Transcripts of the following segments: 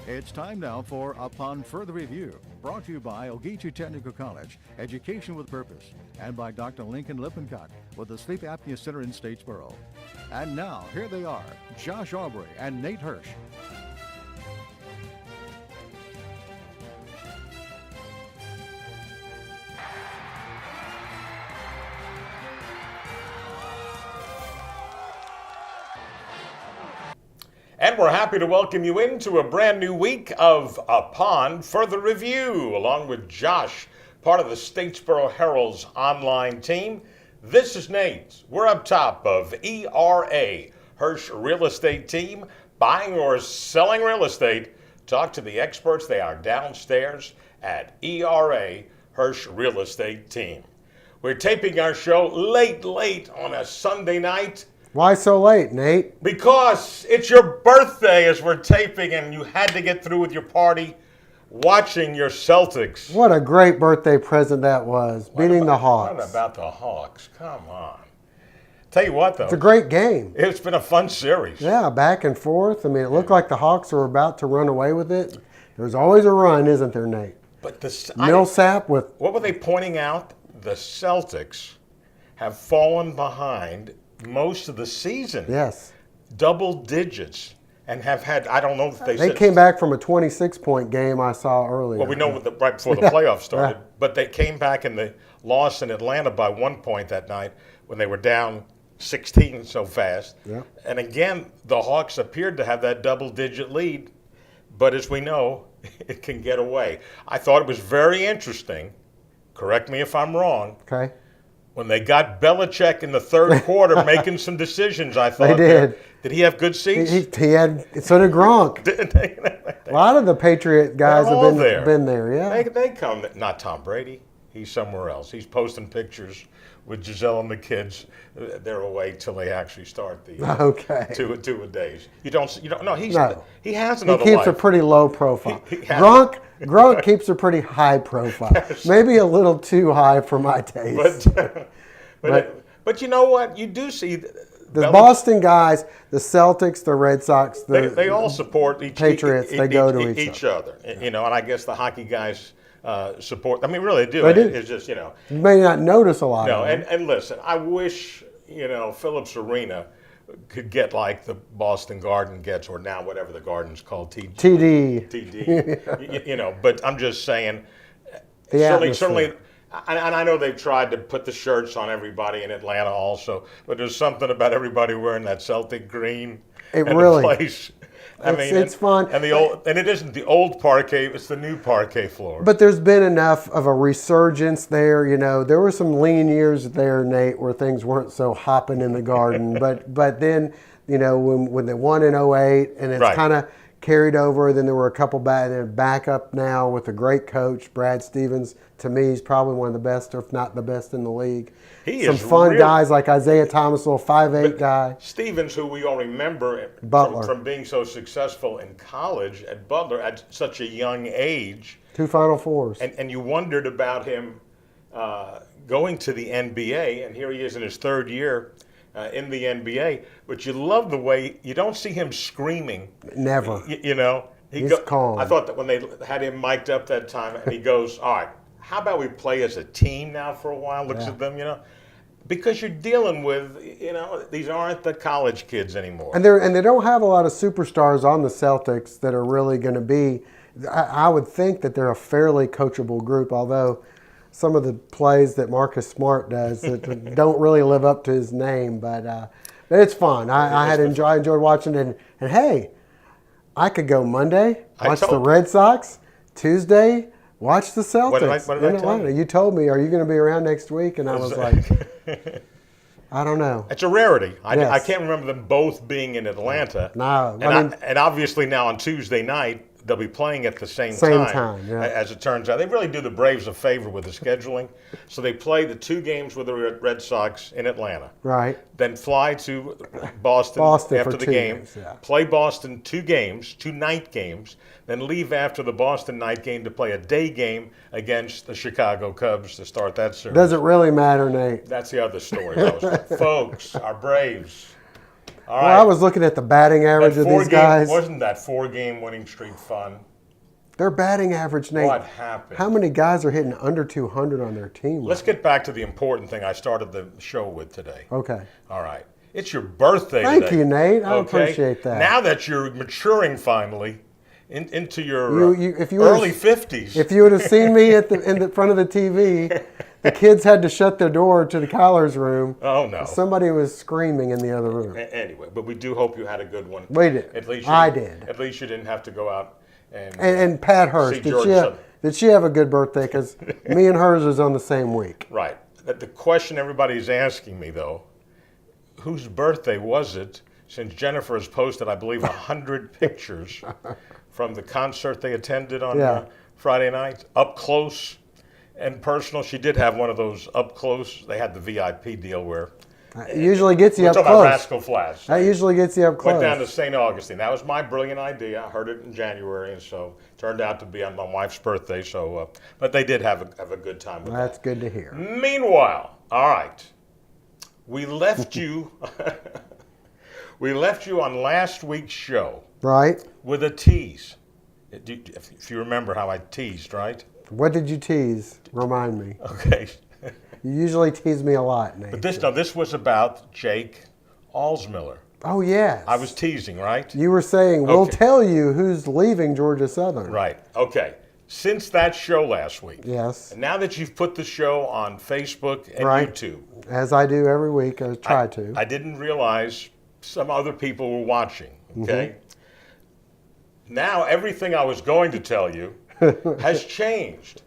It's time now for Upon Further Review, brought to you by Ogeechee Technical College, Education with Purpose, and by Dr. Lincoln Lippincott with the Sleep Apnea Center in Statesboro. And now, here they are, Josh Aubrey and Nate Hirsch. And we're happy to welcome you into a brand new week of Upon Further Review, along with Josh, part of the Statesboro Herald's online team. This is Nate. We're up top of ERA, Hirsch Real Estate Team, buying or selling real estate. Talk to the experts. They are downstairs at ERA, Hirsch Real Estate Team. We're taping our show late on a Sunday night. Why so late, Nate? Because it's your birthday as we're taping, and you had to get through with your party watching your Celtics. What a great birthday present that was, beating the Hawks. What about the Hawks? Come on. Tell you what, though. It's a great game. It's been a fun series. Yeah, back and forth. I mean, it looked like the Hawks were about to run away with it. There's always a run, isn't there, Nate? But Millsap with... What were they pointing out? The Celtics have fallen behind most of the season. Yes. Double digits. And have had, I don't know if they came back from a 26-point game I saw earlier. Well, we know right before the playoffs started. But they came back in the loss in Atlanta by 1 point that night when they were down 16 so fast. Yeah. And again, the Hawks appeared to have that double-digit lead. But as we know, it can get away. I thought it was very interesting. Correct me if I'm wrong. Okay. When they got Belichick in the third quarter making some decisions, I thought. They did. Did he have good seats? He had, so did Gronk. A lot of the Patriot guys have been there, yeah. They come, not Tom Brady. He's somewhere else. He's posting pictures with Giselle and the kids. They're away till they actually start the two-a-days. You don't. No, he has another life. He keeps a pretty low profile. Gronk keeps a pretty high profile. Yes. Maybe a little too high for my taste. But you know what? You do see the Boston guys, the Celtics, the Red Sox, they all support Patriots. They go to each other. You know, and I guess the hockey guys support. I mean, really, they do. They do. It's just, you may not notice a lot. No, and listen, I wish Phillips Arena could get like the Boston Garden gets, or now whatever the Garden's called, TD. But I'm just saying, certainly, and I know they've tried to put the shirts on everybody in Atlanta also, but there's something about everybody wearing that Celtic green. The place. It's fun. And it isn't the old parquet, it's the new parquet floor. But there's been enough of a resurgence there. There were some lean years there, Nate, where things weren't so hopping in the Garden. but then, when they won in 08, and it's kind of carried over. Then there were a couple back up now with a great coach, Brad Stevens. To me, he's probably one of the best, if not the best in the league. Some fun guys like Isaiah Thomas, a little 5'8" guy. Stevens, who we all remember from being so successful in college at Butler at such a young age. 2 Final Fours. And you wondered about him going to the NBA, and here he is in his third year in the NBA. But you love the way you don't see him screaming. Never. He's calm. I thought that when they had him mic'd up that time, and he goes, all right, how about we play as a team now for a while? Looks at them, because you're dealing with, these aren't the college kids anymore. And they don't have a lot of superstars on the Celtics that are really going to be. I would think that they're a fairly coachable group, although some of the plays that Marcus Smart does that don't really live up to his name. But it's fun. I enjoyed watching it. And hey, I could go Monday, watch the Red Sox, Tuesday, watch the Celtics. What did I tell you? You told me, are you going to be around next week? And I was like, I don't know. It's a rarity. I can't remember them both being in Atlanta. No. And obviously now on Tuesday night, they'll be playing at the same time, as it turns out. They really do the Braves a favor with the scheduling. So they play the 2 games with the Red Sox in Atlanta. Right. Then fly to Boston after the game. Games, play Boston 2 games, 2 night games. Then leave after the Boston night game to play a day game against the Chicago Cubs to start that series. Does it really matter, Nate? That's the other story. Folks, our Braves. All Well, right. I was looking at the batting average of these guys. Wasn't that 4-game winning streak fun? Their batting average, Nate. What happened? How many guys are hitting under 200 on their team? Let's get back to the important thing I started the show with today. Okay. All right. It's your birthday Thank today. you, Nate. I Okay? appreciate that. Now that you're maturing finally into your if you early 50s. If you would have seen me in the front of the TV, the kids had to shut their door to the Collars room. Oh, no. Somebody was screaming in the other room. Anyway, but we do hope you had a good one. We did. I did. At least you didn't have to go out And Pat Hirsch, see Georgia did she have a good birthday? Because me and hers was on the same week. Right. The question everybody's asking me, though, whose birthday was it? Since Jennifer has posted, I believe, 100 pictures from the concert they attended on Friday night, up close and personal. She did have one of those up close. They had the VIP deal where It usually gets you up talking close. about Rascal Flatts. That usually gets you up close. Went down to St. Augustine. That was my brilliant idea. I heard it in January, and so it turned out to be on my wife's birthday. So, but they did have a good time with That's that. good to hear. Meanwhile, all right, we left you. We left you on last week's show Right? with a tease. If you remember how I teased, right? What did you tease? Remind me. Okay. You usually tease me a lot, Nate. But this was about Jake Alsmiller. Oh, yes. I was teasing, right? You were saying, we'll Okay. tell you who's leaving Georgia Southern. Right. Okay. Since that show last week, Yes. and now that you've put the show on Facebook and Right. YouTube, As I do every week, I try to. I didn't realize some other people were watching. Okay. Now everything I was going to tell you has changed.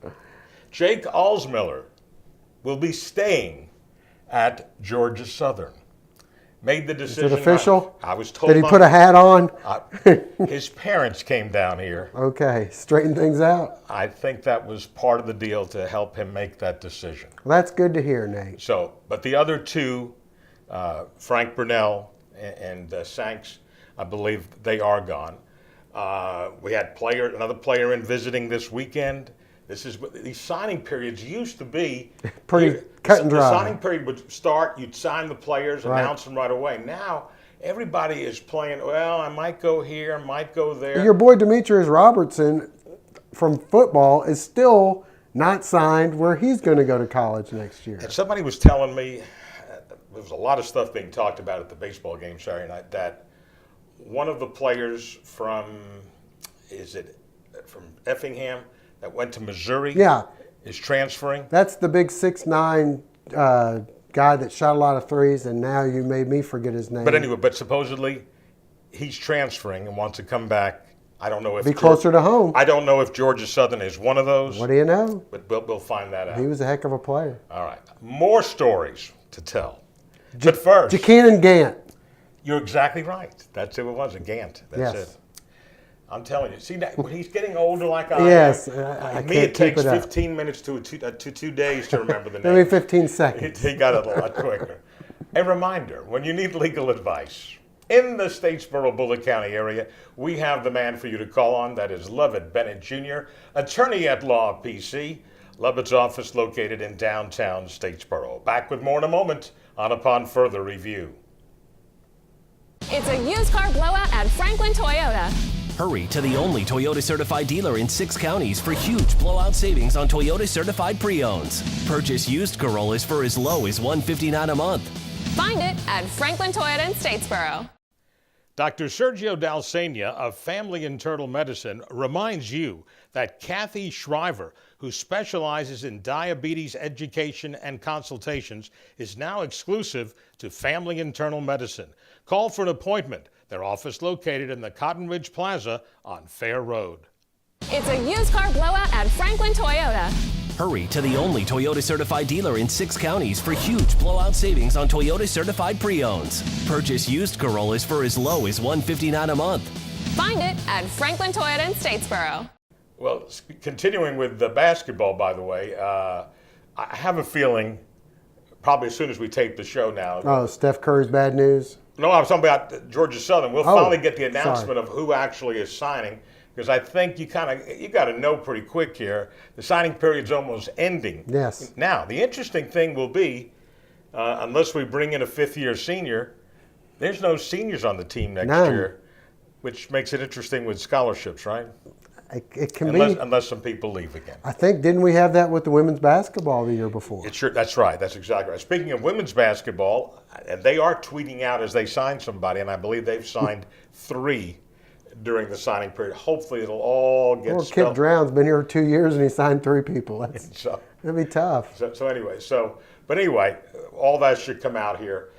Jake Alsmiller will be staying at Georgia Southern. Made the decision. Is it official? I was told. Did he put a hat on? His parents came down here. Okay, straighten things out. I think that was part of the deal to help him make that decision. Well, that's good to hear, Nate. So, but the other two, Frank Burnell and Sanks, I believe they are gone. We had another player in visiting this weekend. These signing periods used to be Pretty cut and dry. The signing period would start. You'd sign the players, Right. announce them right away. Now everybody is playing. Well, I might go here, I might go there. Your boy Demetrius Robertson from football is still not signed where he's going to go to college next year. And somebody was telling me there was a lot of stuff being talked about at the baseball game Saturday night that one of the players from Effingham that went to Missouri is transferring. That's the big 6'9" guy that shot a lot of threes, and now you made me forget his name. But anyway, supposedly he's transferring and wants to come back. I don't know if be closer to home. I don't know if Georgia Southern is one of those. What do you know? But we'll find that out. He was a heck of a player. All right, more stories to tell. But first, Jaquan Gant. you're exactly right. That's who it was, a Gant. That's Yes. it. I'm telling you. See, when he's getting older like I Yes, am. I Me, can't it takes keep it up. 15 minutes to 2 days to remember the name. Maybe 15 seconds. He got it a lot quicker. A reminder, when you need legal advice in the Statesboro, Bullitt County area, we have the man for you to call on. That is Lovett Bennett Jr., attorney at law, PC. Lovett's office located in downtown Statesboro. Back with more in a moment on Upon Further Review. It's a used car blowout at Franklin Toyota. Hurry to the only Toyota certified dealer in 6 counties for huge blowout savings on Toyota certified pre-owns. Purchase used Corollas for as low as $159 a month. Find it at Franklin Toyota in Statesboro. Dr. Sergio Dalsenia of Family Internal Medicine reminds you that Kathy Shriver, who specializes in diabetes education and consultations, is now exclusive to Family Internal Medicine. Call for an appointment. Their office located in the Cotton Ridge Plaza on Fair Road. It's a used car blowout at Franklin Toyota. Hurry to the only Toyota certified dealer in 6 counties for huge blowout savings on Toyota certified pre-owns. Purchase used Corollas for as low as $159 a month. Find it at Franklin Toyota in Statesboro. Well, continuing with the basketball, by the way, I have a feeling, probably as soon as we tape the show now. Oh, Steph Curry's bad news? No, I was talking about Georgia Southern. We'll finally get the announcement sorry. of who actually is signing, because I think you got to know pretty quick here. The signing period's almost ending. Yes. Now, the interesting thing will be, unless we bring in a fifth-year senior, There's no seniors on the team next None. year, which makes it interesting with scholarships, right? It can Unless some people leave again. I think, didn't we have that with the women's basketball the year before? That's right. That's exactly right. Speaking of women's basketball, and they are tweeting out as they sign somebody, and I believe they've signed 3 during the signing period. Hopefully it'll all get Poor spelled. Kip Drown's been here 2 years and he signed 3 people. So, That'd be tough. But anyway, all that should come out here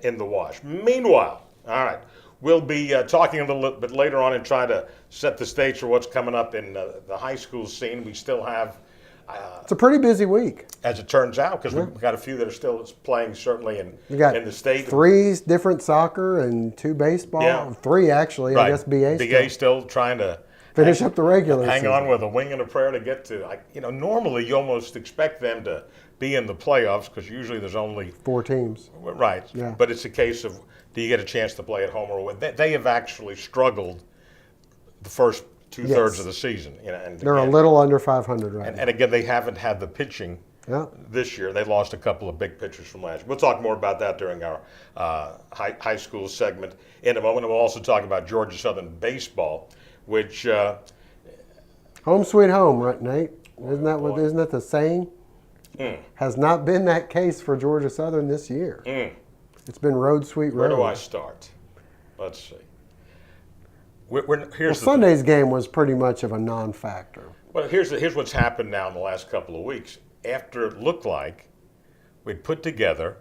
in the wash. Meanwhile, all right, we'll be talking a little bit later on and trying to set the stage for what's coming up in the high school scene. We still have, It's a pretty busy week. as it turns out, because we've got a few that are still playing certainly in the state. 3 different soccer and 2 baseball. Yeah. 3 actually. Right. I guess BA BA still trying to finish up the regular hang season. on with a wing and a prayer to get to. Normally you almost expect them to be in the playoffs because usually there's only 4 teams. right. Yeah. But it's a case of do you get a chance to play at home or away? They have actually struggled the first 2/3 of the season. And They're again, a little under 500 right now. and again, they haven't had the pitching Yeah. this year. They lost a couple of big pitchers from last year. We'll talk more about that during our high school segment in a moment. And we'll also talk about Georgia Southern baseball, which Home sweet home, right, Nate? Isn't that the saying? Has not been that case for Georgia Southern this year. It's been road sweet road. where do I start? Let's see. Here's the Sunday's game was pretty much of a non-factor. Well, here's what's happened now in the last couple of weeks. After it looked like we'd put together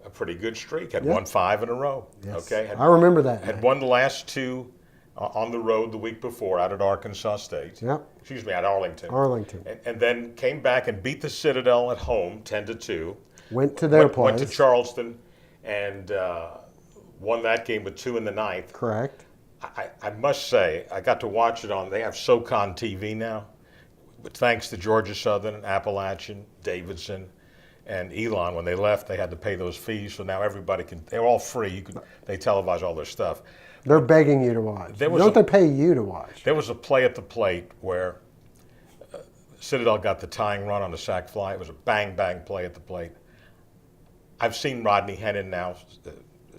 a pretty good streak, had won 5 in a row. Yes. Okay, I remember that. Had won the last 2 on the road the week before out at Arkansas State. Yep. Excuse me, at Arlington. Arlington. And then came back and beat the Citadel at home 10-2. Went to their Went to place. Charleston and won that game with 2 in the 9th. Correct. I must say, I got to watch it they have SoCon TV now, thanks to Georgia Southern, Appalachian, Davidson, and Elon. When they left, they had to pay those fees, so now everybody they're all free. They televise all their stuff. They're begging you to watch. Don't they pay you to watch? There was a play at the plate where Citadel got the tying run on the sac fly. It was a bang play at the plate. I've seen Rodney Hennon now,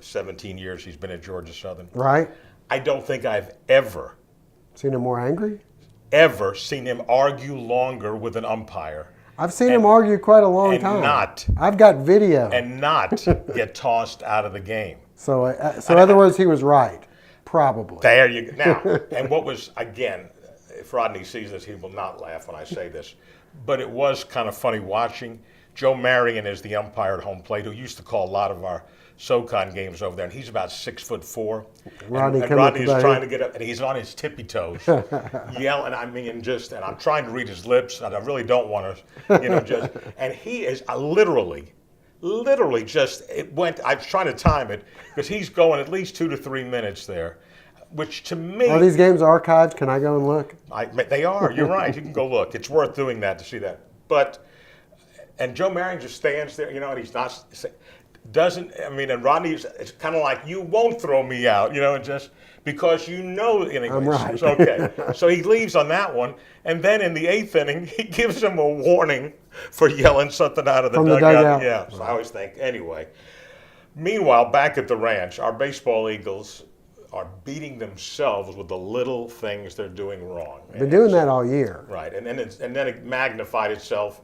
17 years he's been at Georgia Southern. Right. I don't think I've ever Seen him more angry? seen him argue longer with an umpire I've seen him argue quite a long and time. I've got video. and not get tossed out of the game. So in other words, he was right. Probably. There you go. Now, and what was, again, if Rodney sees this, he will not laugh when I say this, but it was kind of funny watching. Joe Marion is the umpire at home plate who used to call a lot of our SoCon games over there, and he's about 6'4". Rodney and come Rodney up is about trying it. to get up, and he's on his tippy toes, yelling. and I'm trying to read his lips, and I really don't want to, and he is literally just. It went. I was trying to time it because he's going at least 2 to 3 minutes there, which to me. Are these games archived? Can I go and look? They are. You're right. You can go look. It's worth doing that to see that. And Joe Marion just stands there, and he's not. And Rodney, it's kind of like, you won't throw me out, just because anyway. I'm right. So, okay. So he leaves on that one, and then in the 8th inning, he gives him a warning for yelling something out of the From the dugout. dugout. Yeah, so I always think, anyway. Meanwhile, back at the ranch, our baseball Eagles are beating themselves with the little things they're doing wrong. Been doing that all year. Right, and then it magnified itself.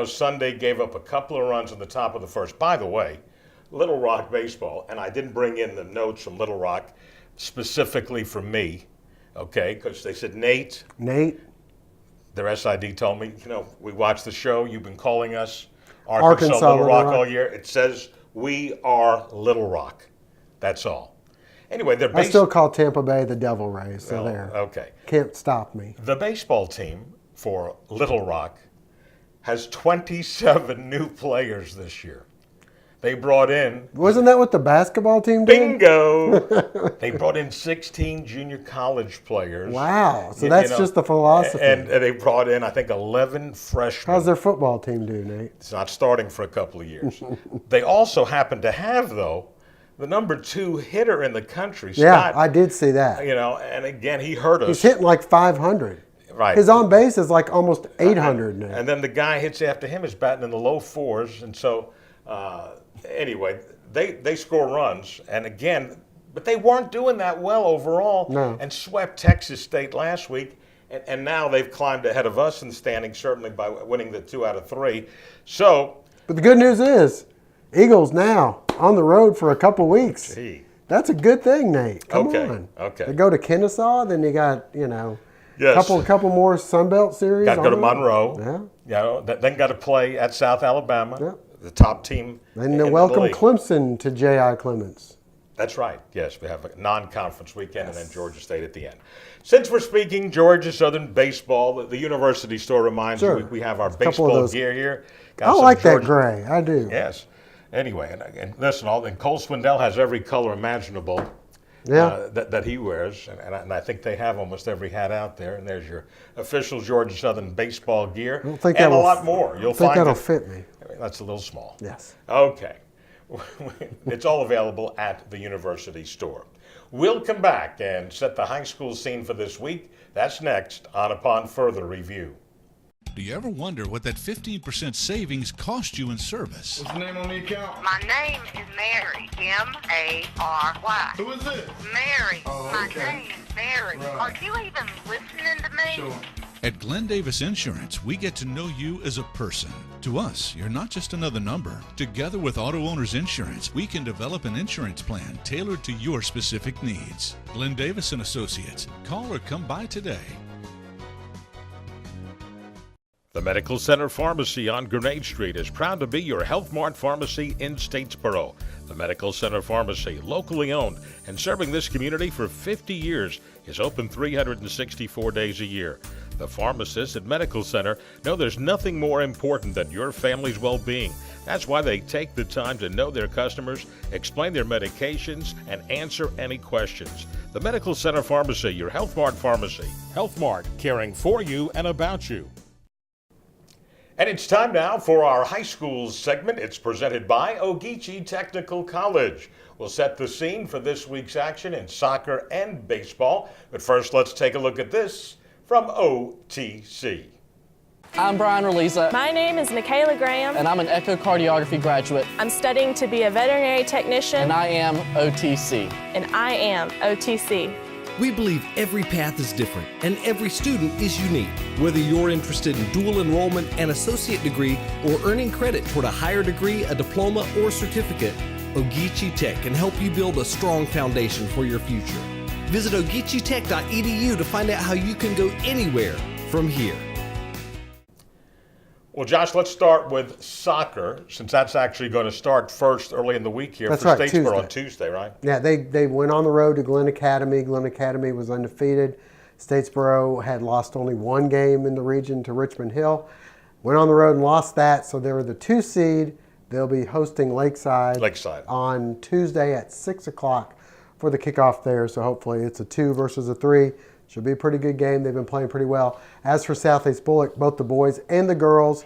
Sunday gave up a couple of runs in the top of the first. By the way, Little Rock baseball, and I didn't bring in the notes from Little Rock specifically for me, okay, because they said, Nate, their SID told me, we watched the show, you've been calling us Arkansas Little Rock all year. It says we are Little Rock. That's all. Anyway, I still call Tampa Bay the Devil Rays, so there. Okay. Can't stop me. The baseball team for Little Rock has 27 new players this year. They brought in... Wasn't that what the basketball team did? Bingo! They brought in 16 junior college players. Wow. So that's just the philosophy. And they brought in, I think, 11 freshmen. How's their football team do, Nate? It's not starting for a couple of years. They also happen to have, though, the number 2 hitter in the country, Scott. Yeah, I did see that. And again, he hurt us. He's hitting like 500. Right. His on base is like almost 800 and then the guy hits after him is batting in the low 4s. And so, anyway, they score runs, and again, but they weren't doing that well overall, and swept Texas State last week, and now they've climbed ahead of us in the standings, certainly by winning the 2 out of 3. So, but the good news is, Eagles now on the road for a couple weeks. Gee. That's a good thing, Nate. Come on. Okay. They go to Kennesaw, then you got Yes. couple more Sun Belt series. Got to go to Monroe. Yeah. Then got to play at South Alabama, Yeah. the top team. And in welcome the league. Clemson to J.I. Clements. That's right. Yes, we have a non-conference weekend and then Georgia State at the end. Since we're speaking Georgia Southern baseball, the University Store reminds me we have our baseball gear here. I like that gray. I do. Yes. Anyway, and listen, and Cole Swindell has every color imaginable that he wears, and I think they have almost every hat out there. And there's your official Georgia Southern baseball gear, and a lot more. You'll find that'll fit me. I mean, that's a little small. Yes. Okay. It's all available at the University Store. We'll come back and set the high school scene for this week. That's next on Upon Further Review. Do you ever wonder what that 15% savings cost you in service? What's the name on the account? My name is Mary, M-A-R-Y. Who is this? Mary. Oh, My okay. name is Mary. Right. Are you even listening to me? Sure. At Glenn Davis Insurance, we get to know you as a person. To us, you're not just another number. Together with Auto Owners Insurance, we can develop an insurance plan tailored to your specific needs. Glenn Davis & Associates. Call or come by today. The Medical Center Pharmacy on Grenade Street is proud to be your Health Mart pharmacy in Statesboro. The Medical Center Pharmacy, locally owned and serving this community for 50 years, is open 364 days a year. The pharmacists at Medical Center know there's nothing more important than your family's well-being. That's why they take the time to know their customers, explain their medications, and answer any questions. The Medical Center Pharmacy, your Health Mart pharmacy. Health Mart, caring for you and about you. And it's time now for our high schools segment. It's presented by Ogeechee Technical College. We'll set the scene for this week's action in soccer and baseball. But first, let's take a look at this from OTC. I'm Brian Relisa. My name is Michaela Graham. And I'm an echocardiography graduate. I'm studying to be a veterinary technician. And I am OTC. And I am OTC. We believe every path is different and every student is unique. Whether you're interested in dual enrollment, an associate degree, or earning credit toward a higher degree, a diploma, or certificate, Ogeechee Tech can help you build a strong foundation for your future. Visit ogeecheetech.edu to find out how you can go anywhere from here. Well, Josh, let's start with soccer, since that's actually going to start first early in the week here for Statesboro on Tuesday, right? Yeah, they went on the road to Glen Academy. Glen Academy was undefeated. Statesboro had lost only one game in the region to Richmond Hill. Went on the road and lost that, so they were the 2 seed. They'll be hosting Lakeside on Tuesday at 6 o'clock for the kickoff there, so hopefully it's a 2 versus a 3. Should be a pretty good game. They've been playing pretty well. As for Southeast Bullock, both the boys and the girls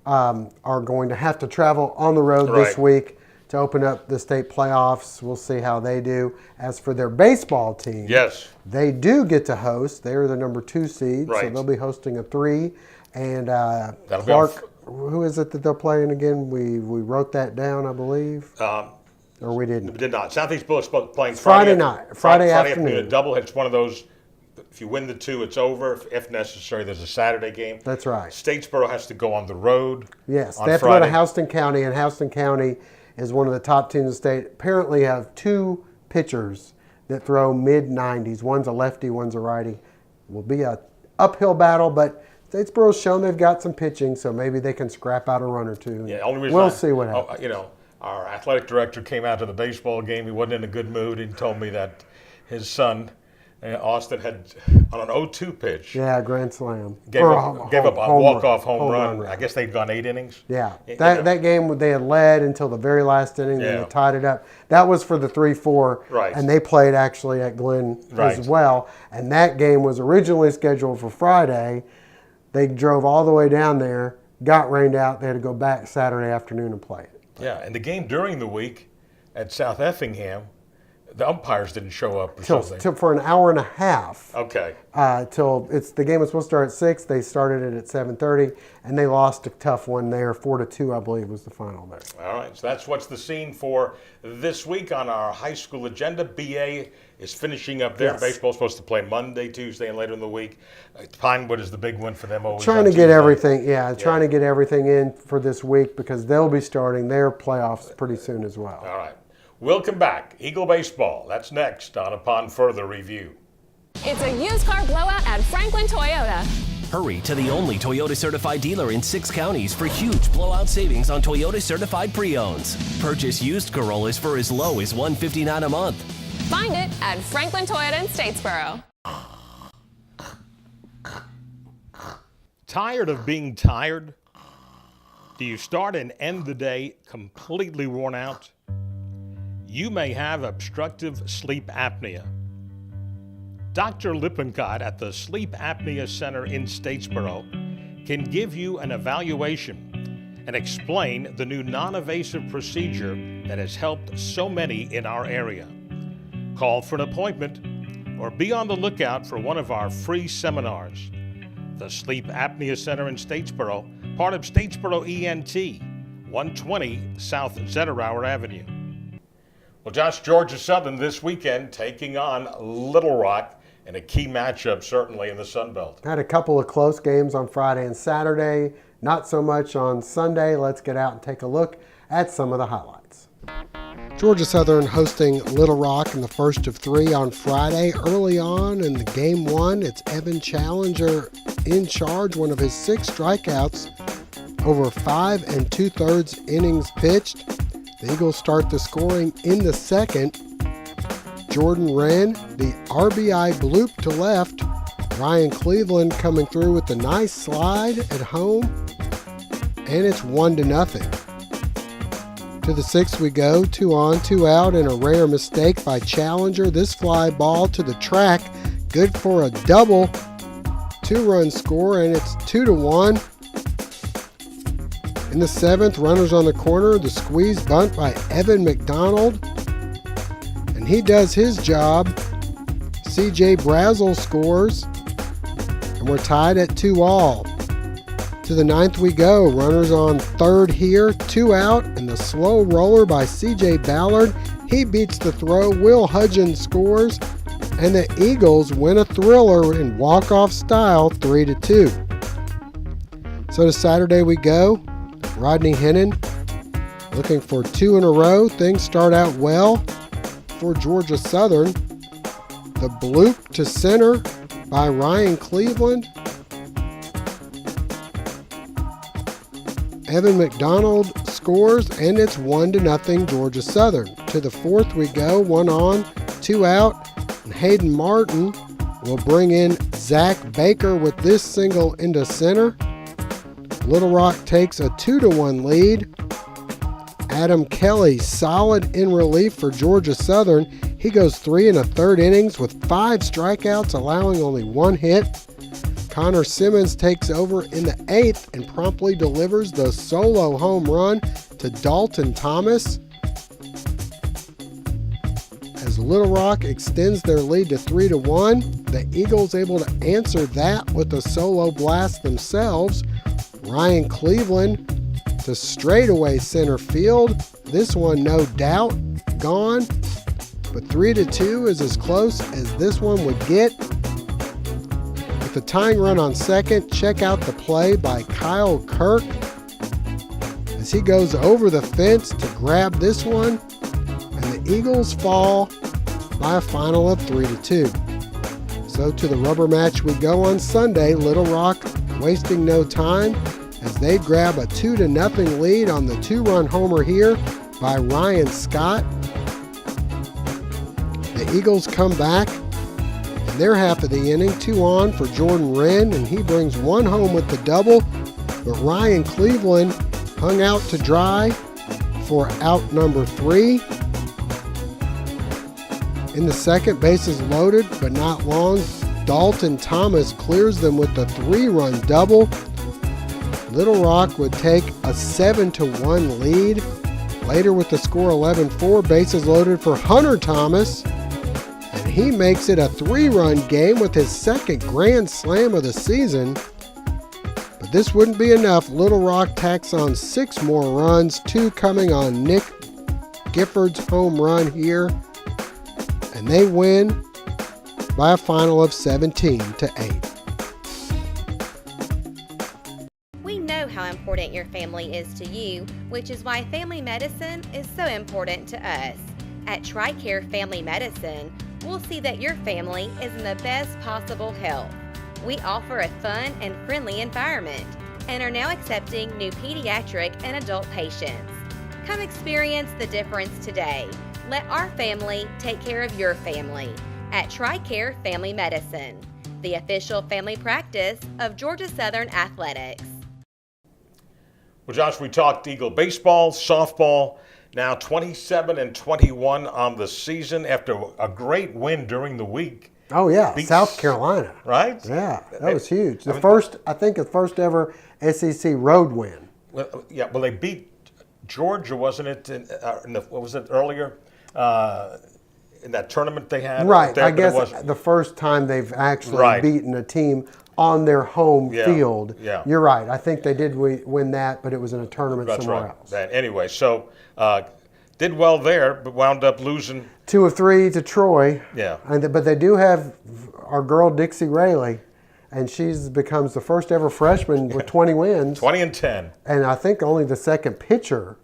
are going to have to travel on the road this week to open up the state playoffs. We'll see how they do. As for their baseball team, they do get to host. They're the number 2 seed, so they'll be hosting a 3. And Clark, who is it that they're playing again? We wrote that down, I believe. Or we didn't. We did not. Southeast Bullock's playing Friday night. Friday afternoon. A doubleheader. It's one of those. If you win the 2, it's over. If necessary, there's a Saturday game. That's right. Statesboro has to go on the road. Yes, they have to go to Houston County, and Houston County is one of the top teams in the state. Apparently have 2 pitchers that throw mid-90s. One's a lefty, one's a righty. Will be a uphill battle, but Statesboro's shown they've got some pitching, so maybe they can scrap out a run or 2. Yeah, only reason we'll see what happens. Our athletic director came out to the baseball game. He wasn't in a good mood. He told me that his son, Austin, had on an 0-2 pitch. Yeah, grand slam. Gave up a walk-off home run. I guess they'd gone 8 innings. Yeah, that game they had led until the very last inning, and they tied it up. That was for the 3-4, and they played actually at Glen as well. And that game was originally scheduled for Friday. They drove all the way down there, got rained out. They had to go back Saturday afternoon and play it. Yeah, and the game during the week at South Effingham, The umpires didn't show up or something. For an hour and a half. Okay. The game was supposed to start at 6. They started it at 7:30, and they lost a tough one there. 4-2, I believe, was the final there. All right, so that's what's the scene for this week on our high school agenda. BA is finishing up there. Yes. Baseball's supposed to play Monday, Tuesday, and later in the week. Pinewood is the big one for them. Always trying to get everything in for this week because they'll be starting their playoffs pretty soon as well. All right. We'll come back. Eagle Baseball. That's next on Upon Further Review. It's a used car blowout at Franklin Toyota. Hurry to the only Toyota certified dealer in 6 counties for huge blowout savings on Toyota certified pre-owns. Purchase used Corollas for as low as $159 a month. Find it at Franklin Toyota in Statesboro. Tired of being tired? Do you start and end the day completely worn out? You may have obstructive sleep apnea. Dr. Lippincott at the Sleep Apnea Center in Statesboro can give you an evaluation and explain the new non-invasive procedure that has helped so many in our area. Call for an appointment or be on the lookout for one of our free seminars. The Sleep Apnea Center in Statesboro, part of Statesboro ENT, 120 South Zetterauer Avenue. Well, Josh, Georgia Southern this weekend taking on Little Rock in a key matchup, certainly in the Sun Belt. Had a couple of close games on Friday and Saturday, not so much on Sunday. Let's get out and take a look at some of the highlights. Georgia Southern hosting Little Rock in the first of 3 on Friday. Early on in the game 1, it's Evan Challenger in charge, one of his 6 strikeouts over 5 2/3 innings pitched. The Eagles start the scoring in the second. Jordan Wren, the RBI bloop to left. Ryan Cleveland coming through with a nice slide at home. And it's 1-0. To the 6th we go, 2 on, 2 out, and a rare mistake by Challenger. This fly ball to the track, good for a double. 2-run score, and it's 2-1. In the 7th, runners on the corner, the squeeze bunt by Evan McDonald. And he does his job. CJ Brazel scores. And we're tied at 2-all. To the 9th we go. Runners on 3rd here, 2 out, and the slow roller by CJ Ballard. He beats the throw. Will Hudgens scores. And the Eagles win a thriller in walk-off style, 3-2. So to Saturday we go. Rodney Hennon looking for 2 in a row. Things start out well for Georgia Southern. The bloop to center by Ryan Cleveland. Evan McDonald scores, and it's 1-0 Georgia Southern. To the 4th we go, 1 on, 2 out, and Hayden Martin will bring in Zach Baker with this single into center. Little Rock takes a 2-1 lead. Adam Kelly solid in relief for Georgia Southern. He goes 3 1/3 innings with 5 strikeouts, allowing only 1 hit. Connor Simmons takes over in the 8th and promptly delivers the solo home run to Dalton Thomas. As Little Rock extends their lead to 3-1, the Eagles able to answer that with a solo blast themselves. Ryan Cleveland to straightaway center field. This one, no doubt, gone. But 3-2 is as close as this one would get. With the tying run on second, check out the play by Kyle Kirk as he goes over the fence to grab this one. And the Eagles fall by a final of 3-2. So to the rubber match we go on Sunday. Little Rock wasting no time as they grab a 2-0 lead on the 2-run homer here by Ryan Scott. The Eagles come back in their half of the inning, 2 on for Jordan Wren, and he brings 1 home with the double. But Ryan Cleveland hung out to dry for out number 3. In the second, bases loaded, but not long. Dalton Thomas clears them with the 3-run double. Little Rock would take a 7-1 lead. Later with the score 11-4, bases loaded for Hunter Thomas. And he makes it a 3-run game with his second grand slam of the season. But this wouldn't be enough. Little Rock tacks on 6 more runs, 2 coming on Nick Gifford's home run here. And they win by a final of 17-8. We know how important your family is to you, which is why family medicine is so important to us. At TRICARE Family Medicine, we'll see that your family is in the best possible health. We offer a fun and friendly environment and are now accepting new pediatric and adult patients. Come experience the difference today. Let our family take care of your family at TRICARE Family Medicine, the official family practice of Georgia Southern Athletics. Well, Josh, we talked Eagle baseball, softball, now 27-21 on the season after a great win during the week. Oh, yeah, South Carolina. Right? Yeah, that was huge. The first ever SEC road win. Well, yeah, well, they beat Georgia, wasn't it? What was it earlier? In that tournament they had? Right, I guess the first time they've actually beaten a team on their home field. Yeah. You're right. I think they did win that, but it was in a tournament somewhere else. Anyway, so did well there, but wound up losing 2 of 3 to Troy. Yeah. But they do have our girl Dixie Rayleigh, and she's becomes the first ever freshman with 20 wins. 20-10. And I think only the second pitcher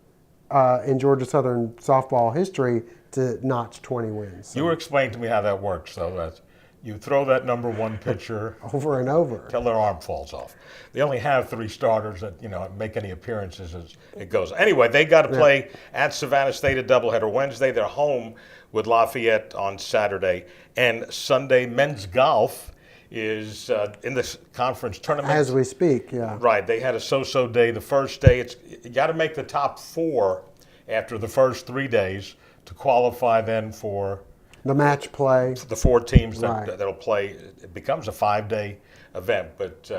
in Georgia Southern softball history to notch 20 wins. So. You were explaining to me how that works, though. That you throw that number 1 pitcher over and over till their arm falls off. They only have 3 starters that make any appearances as it goes. Anyway, they got to play at Savannah State a doubleheader Wednesday. They're home with Lafayette on Saturday and Sunday. Men's golf is in the conference tournament as we speak. Yeah, right. They had a so-so day the first day. You got to make the top 4 after the first 3 days to qualify then for the match play. The 4 teams that'll play. It becomes a 5-day event, but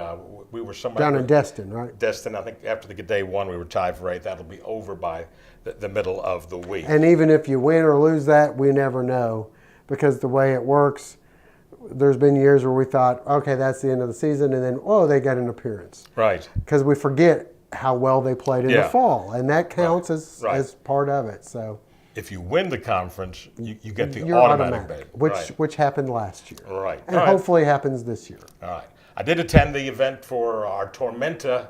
we were somewhere down in Destin, right? Destin. I think after the day 1, we were tied for 8th. That'll be over by the middle of the week. And even if you win or lose that, we never know, because the way it works, there's been years where we thought, okay, that's the end of the season, and then they got an appearance. Right. Because we forget how well they played in the fall, and that counts as part of it. So. If you win the conference, you get the You're automatic bid. Which happened last year. Right. And hopefully happens this year. All right. I did attend the event for our Tormenta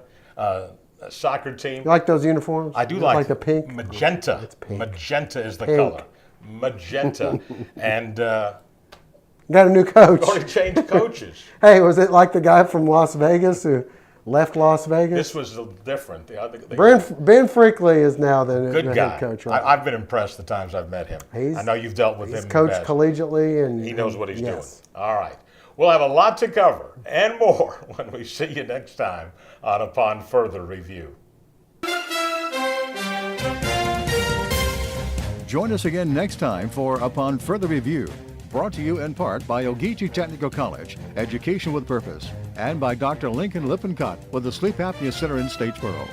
soccer team. You like those uniforms? I do like the pink? Magenta. It's pink. Magenta is the color. Magenta. And got a new coach. Already changed coaches. Hey, was it like the guy from Las Vegas who left Las Vegas? This was different. Ben Frickley is now the head coach. Right? I've been impressed the times I've met him. I know you've dealt with him. He's coached collegiately, and he knows what he's doing. All right. We'll have a lot to cover and more when we see you next time on Upon Further Review. Join us again next time for Upon Further Review, brought to you in part by Ogeechee Technical College, Education with Purpose, and by Dr. Lincoln Lippincott with the Sleep Apnea Center in Statesboro.